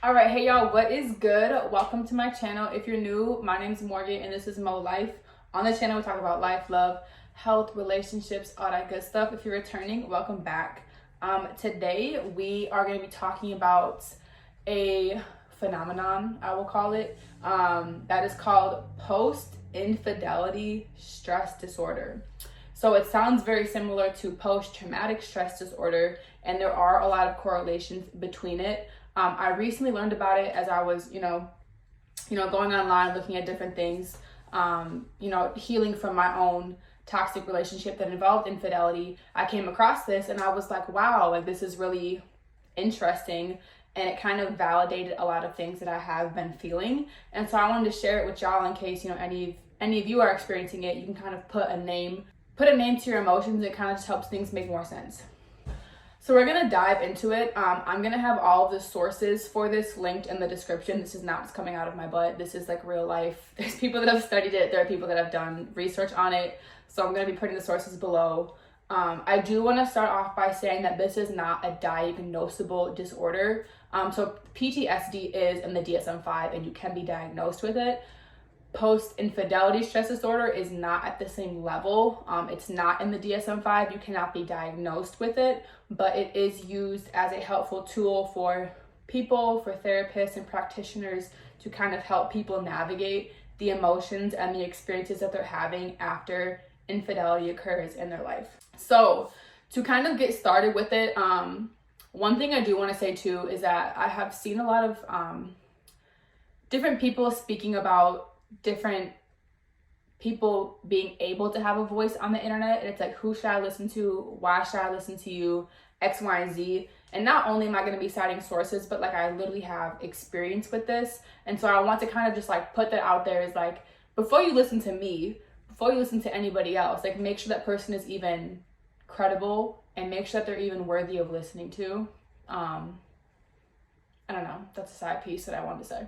All right, hey y'all, what is good? Welcome to my channel. If you're new, my name's Morgan and this is Mo Life. On the channel, we talk about life, love, health, relationships, all that good stuff. If you're returning, welcome back. Today, we are going to be talking about a phenomenon, I will call it, that is called post-infidelity stress disorder. So it sounds very similar to post-traumatic stress disorder, and there are a lot of correlations between it. I recently learned about it as I was, going online, looking at different things, healing from my own toxic relationship that involved infidelity. I came across this and I was like, wow, like this is really interesting. And it kind of validated a lot of things that I have been feeling. And so I wanted to share it with y'all in case, any of you are experiencing it. You can kind of put a name to your emotions. It kind of just helps things make more sense. So we're going to dive into it. I'm going to have all of the sources for this linked in the description. This is not just coming out of my butt. This is like real life. There's people that have studied it. There are people that have done research on it. So I'm going to be putting the sources below. I do want to start off by saying that this is not a diagnosable disorder. So PTSD is in the DSM-V and you can be diagnosed with it. Post-infidelity stress disorder is not at the same level. It's not in the DSM-V. You cannot be diagnosed with it, but it is used as a helpful tool for people, for therapists and practitioners to kind of help people navigate the emotions and the experiences that they're having after infidelity occurs in their life. So to kind of get started with it, one thing I do want to say too is that I have seen a lot of different people speaking about different people being able to have a voice on the internet, and it's like, who should I listen to? Why should I listen to you? X, Y, and Z. And not only am I going to be citing sources, but like I literally have experience with this. And so I want to kind of just like put that out there is like, before you listen to me, before you listen to anybody else, like make sure that person is even credible and make sure that they're even worthy of listening to. I don't know. That's a side piece that I wanted to say.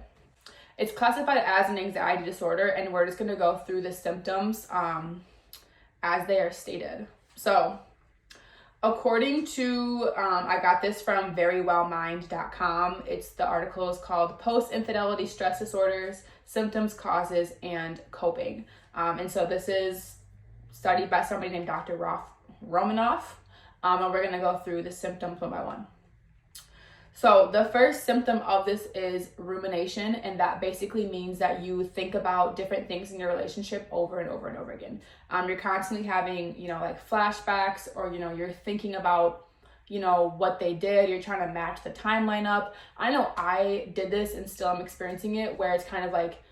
It's classified as an anxiety disorder, and we're just going to go through the symptoms as they are stated. So, according to, I got this from verywellmind.com. The article is called Post-Infidelity Stress Disorders, Symptoms, Causes, and Coping. And so this is studied by somebody named Dr. Romanoff, and we're going to go through the symptoms one by one. So the first symptom of this is rumination, and that basically means that you think about different things in your relationship over and over and over again. You're constantly having, like flashbacks, or, you're thinking about, what they did. You're trying to match the timeline up. I know I did this and still I'm experiencing it, where it's kind of like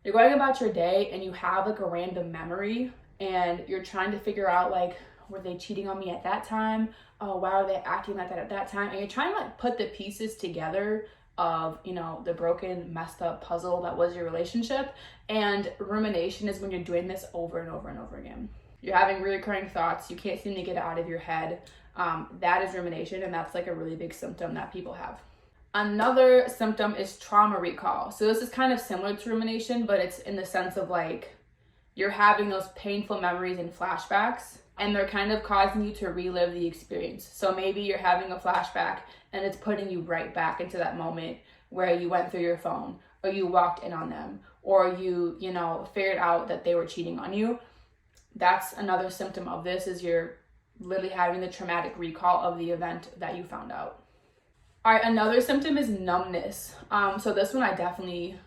you're going about your day and you have like a random memory and you're trying to figure out like, were they cheating on me at that time? Oh, why are they acting like that at that time? And you're trying to like put the pieces together of, the broken, messed up puzzle that was your relationship. And rumination is when you're doing this over and over and over again. You're having recurring thoughts. You can't seem to get it out of your head. That is rumination, and that's like a really big symptom that people have. Another symptom is trauma recall. So this is kind of similar to rumination, but it's in the sense of like you're having those painful memories and flashbacks, and they're kind of causing you to relive the experience. So maybe you're having a flashback and it's putting you right back into that moment where you went through your phone, or you walked in on them, or you figured out that they were cheating on you. That's another symptom of this, is you're literally having the traumatic recall of the event that you found out. All right, another symptom is numbness. So this one I definitely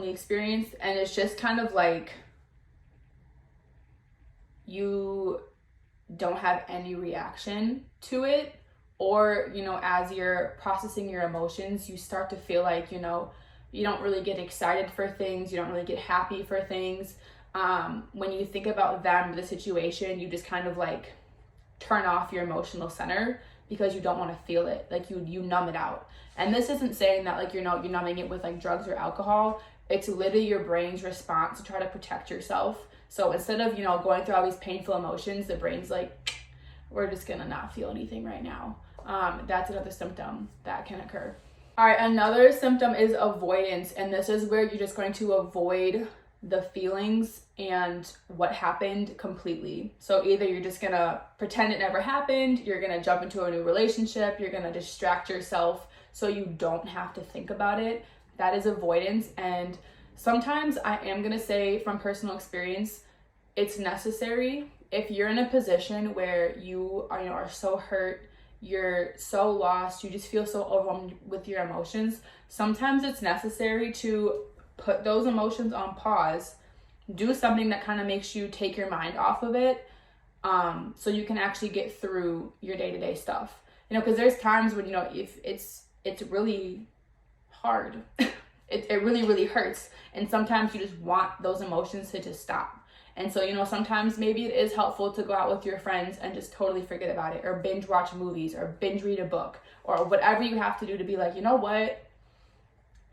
experienced, and it's just kind of like you don't have any reaction to it, or as you're processing your emotions, you start to feel like you don't really get excited for things, you don't really get happy for things. When you think about them, the situation, you just kind of like turn off your emotional center because you don't want to feel it. Like you numb it out. And this isn't saying that like you're numbing it with like drugs or alcohol. It's literally your brain's response to try to protect yourself. So instead of, going through all these painful emotions, the brain's like, we're just gonna not feel anything right now. That's another symptom that can occur. All right, another symptom is avoidance. And this is where you're just going to avoid the feelings and what happened completely. So either you're just gonna pretend it never happened, you're gonna jump into a new relationship, you're gonna distract yourself so you don't have to think about it. That is avoidance. And sometimes I am gonna say from personal experience, it's necessary. If you're in a position where you are, are so hurt, you're so lost, you just feel so overwhelmed with your emotions, sometimes it's necessary to put those emotions on pause, do something that kind of makes you take your mind off of it, so you can actually get through your day-to-day stuff. Because there's times when, if it's really hard, it really, really hurts. And sometimes you just want those emotions to just stop. And so, sometimes maybe it is helpful to go out with your friends and just totally forget about it, or binge watch movies, or binge read a book, or whatever you have to do to be like, you know what?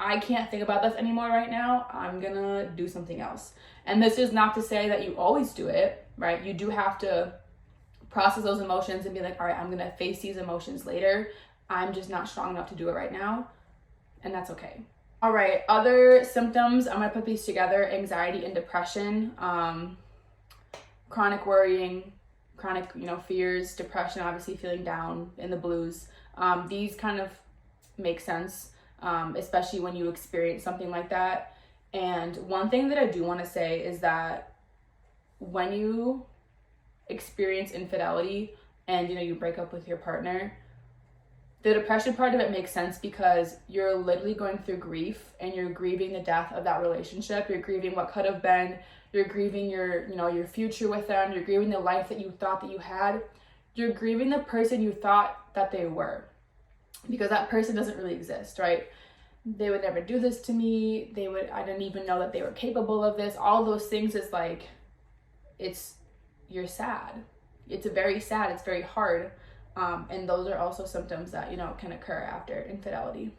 I can't think about this anymore right now. I'm gonna do something else. And this is not to say that you always do it, right? You do have to process those emotions and be like, all right, I'm gonna face these emotions later. I'm just not strong enough to do it right now. And that's okay. All right, other symptoms, I'm gonna put these together: anxiety and depression, chronic worrying, chronic, fears, depression, obviously feeling down, in the blues. These kind of make sense, especially when you experience something like that. And one thing that I do want to say is that when you experience infidelity and, you break up with your partner, the depression part of it makes sense because you're literally going through grief and you're grieving the death of that relationship. You're grieving what could have been. You're grieving your future with them. You're grieving the life that you thought that you had. You're grieving the person you thought that they were, because that person doesn't really exist, right? They would never do this to me. I didn't even know that they were capable of this. All those things is like, you're sad. It's very sad. It's very hard. And those are also symptoms that, can occur after infidelity.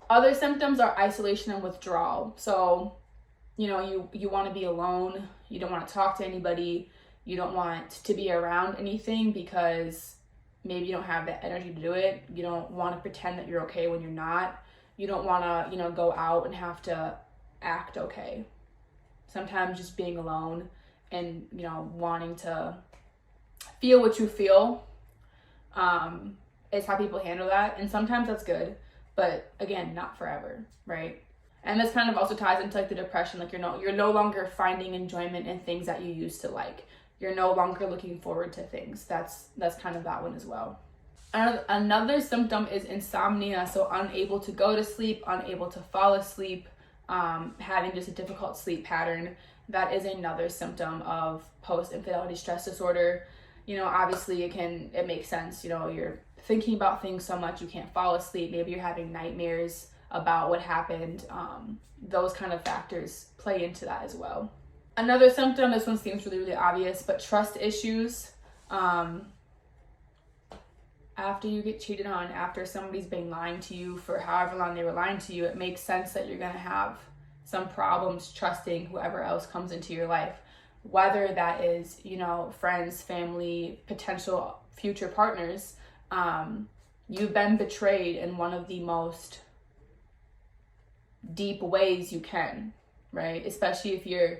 Other symptoms are isolation and withdrawal. So, you want to be alone. You don't want to talk to anybody. You don't want to be around anything because maybe you don't have the energy to do it. You don't want to pretend that you're okay when you're not. You don't want to, go out and have to act okay. Sometimes just being alone and, wanting to feel what you feel is how people handle that. And sometimes that's good, but again, not forever, right? And this kind of also ties into like the depression. Like you're no longer finding enjoyment in things that you used to like. You're no longer looking forward to things. That's kind of that one as well. Another symptom is insomnia. So unable to go to sleep, unable to fall asleep, having just a difficult sleep pattern. That is another symptom of post-infidelity stress disorder. Obviously it makes sense. You're thinking about things so much you can't fall asleep. Maybe you're having nightmares about what happened. Those kind of factors play into that as well. Another symptom, this one seems really, really obvious, but trust issues. After you get cheated on, after somebody's been lying to you for however long they were lying to you, it makes sense that you're gonna have some problems trusting whoever else comes into your life. Whether that is, friends, family, potential future partners. You've been betrayed in one of the most deep ways you can, right? Especially if you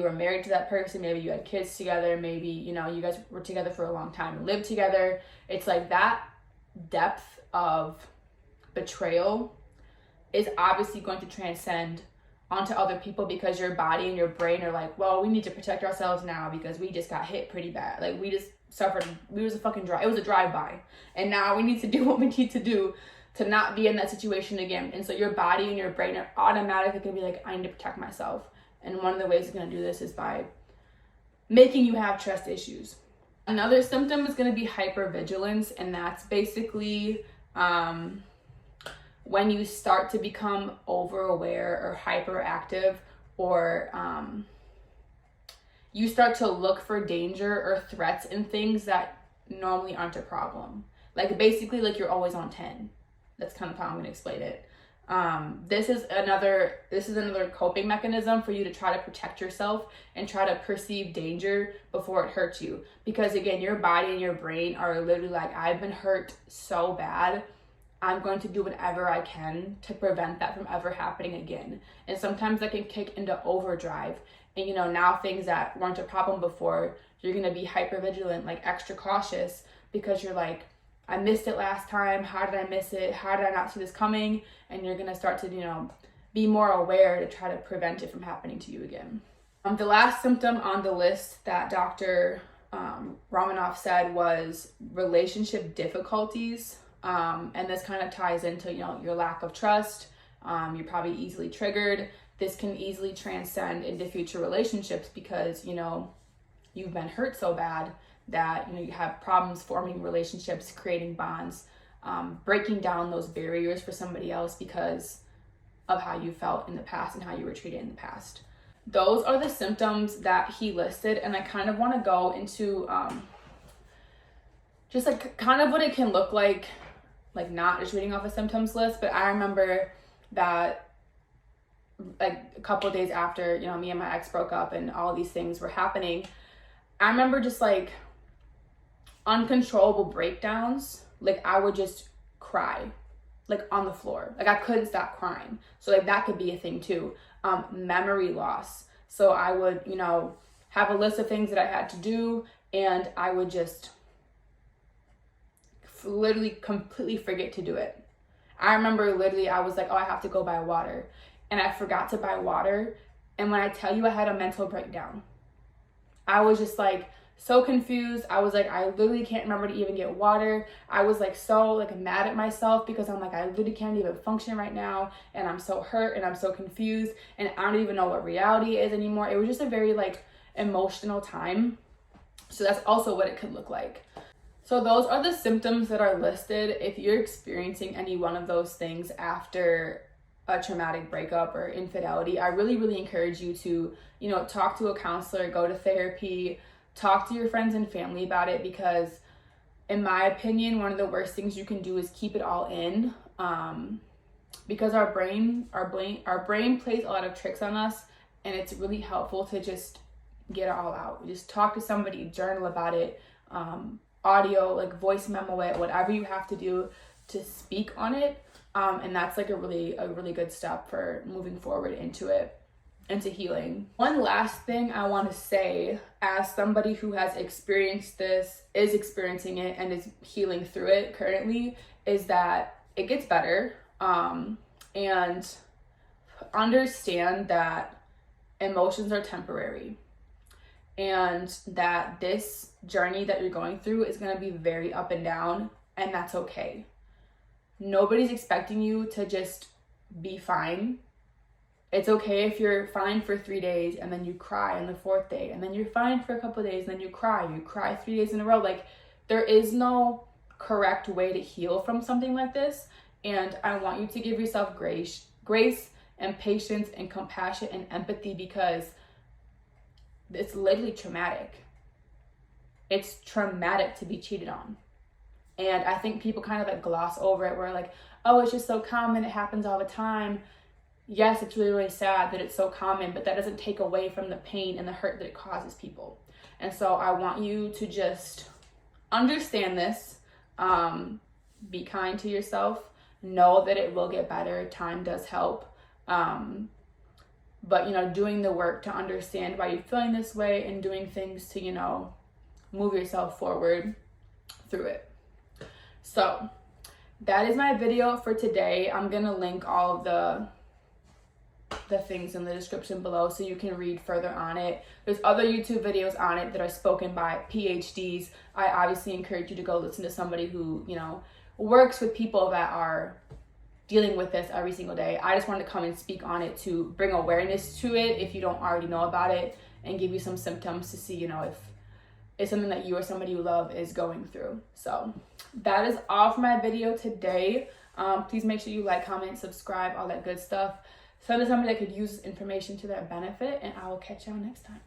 were married to that person, maybe you had kids together, maybe, you guys were together for a long time and lived together. It's like that depth of betrayal is obviously going to transcend onto other people, because your body and your brain are like, well, we need to protect ourselves now because we just got hit pretty bad. Like it was a drive-by. And now we need to do what we need to do to not be in that situation again. And so your body and your brain are automatically gonna be like, I need to protect myself. And one of the ways it's gonna do this is by making you have trust issues. Another symptom is gonna be hypervigilance, and that's basically when you start to become over-aware or hyperactive, or you start to look for danger or threats in things that normally aren't a problem. Like basically like you're always on 10. That's kind of how I'm gonna explain it. This is another coping mechanism for you to try to protect yourself and try to perceive danger before it hurts you. Because again, your body and your brain are literally like, I've been hurt so bad. I'm going to do whatever I can to prevent that from ever happening again. And sometimes that can kick into overdrive. And, you know, now things that weren't a problem before, you're going to be hyper vigilant, like extra cautious, because you're like, I missed it last time. How did I miss it? How did I not see this coming? And you're going to start to, you know, be more aware to try to prevent it from happening to you again. The last symptom on the list that Dr. Romanoff said was relationship difficulties. And this kind of ties into, you know, your lack of trust. You're probably easily triggered. This can easily transcend into future relationships because, you know, you've been hurt so bad that, you know, you have problems forming relationships, creating bonds, breaking down those barriers for somebody else because of how you felt in the past and how you were treated in the past. Those are the symptoms that he listed, and I kind of want to go into just like kind of what it can look like not just reading off a symptoms list. But I remember that like a couple of days after, you know, me and my ex broke up and all of these things were happening, I remember just like uncontrollable breakdowns. Like I would just cry like on the floor. Like I couldn't stop crying. So like that could be a thing too. Memory loss. So I would, you know, have a list of things that I had to do, and I would just literally completely forget to do it. I remember literally I was like, oh, I have to go buy water, and I forgot to buy water. And when I tell you I had a mental breakdown, I was just like so confused. I was like, I literally can't remember to even get water. I was like so like mad at myself because I'm like, I literally can't even function right now, and I'm so hurt and I'm so confused and I don't even know what reality is anymore. It was just a very like emotional time. So that's also what it could look like. So those are the symptoms that are listed. If you're experiencing any one of those things after a traumatic breakup or infidelity, I really, really encourage you to, you know, talk to a counselor, go to therapy, talk to your friends and family about it, because in my opinion, one of the worst things you can do is keep it all in, because our brain plays a lot of tricks on us, and it's really helpful to just get it all out. Just talk to somebody, journal about it, audio, like voice memo it, whatever you have to do to speak on it. And that's like a really good step for moving forward into healing. One last thing I want to say, as somebody who has experienced this, is experiencing it, and is healing through it currently, is that it gets better. And understand that emotions are temporary, and that this journey that you're going through is going to be very up and down, and that's okay. Nobody's expecting you to just be fine. It's okay if you're fine for 3 days and then you cry on the 4th day, and then you're fine for a couple of days and then you cry 3 days in a row. Like, there is no correct way to heal from something like this. And I want you to give yourself grace and patience and compassion and empathy, because it's literally traumatic. It's traumatic to be cheated on. And I think people kind of like gloss over it. We're like, oh, it's just so common, it happens all the time. Yes, it's really, really sad that it's so common, but that doesn't take away from the pain and the hurt that it causes people. And so I want you to just understand this, be kind to yourself, know that it will get better. Time does help. But, you know, doing the work to understand why you're feeling this way, and doing things to, you know, move yourself forward through it. So that is my video for today. I'm going to link all of the things in the description below so you can read further on it. There's other YouTube videos on it that are spoken by PhDs. I obviously encourage you to go listen to somebody who, you know, works with people that are dealing with this every single day. I just wanted to come and speak on it to bring awareness to it if you don't already know about it, and give you some symptoms to see, you know, if it's something that you or somebody you love is going through. So that is all for my video today. Please make sure you like, comment, subscribe, all that good stuff. Send to somebody that could use this information to their benefit, and I will catch y'all next time.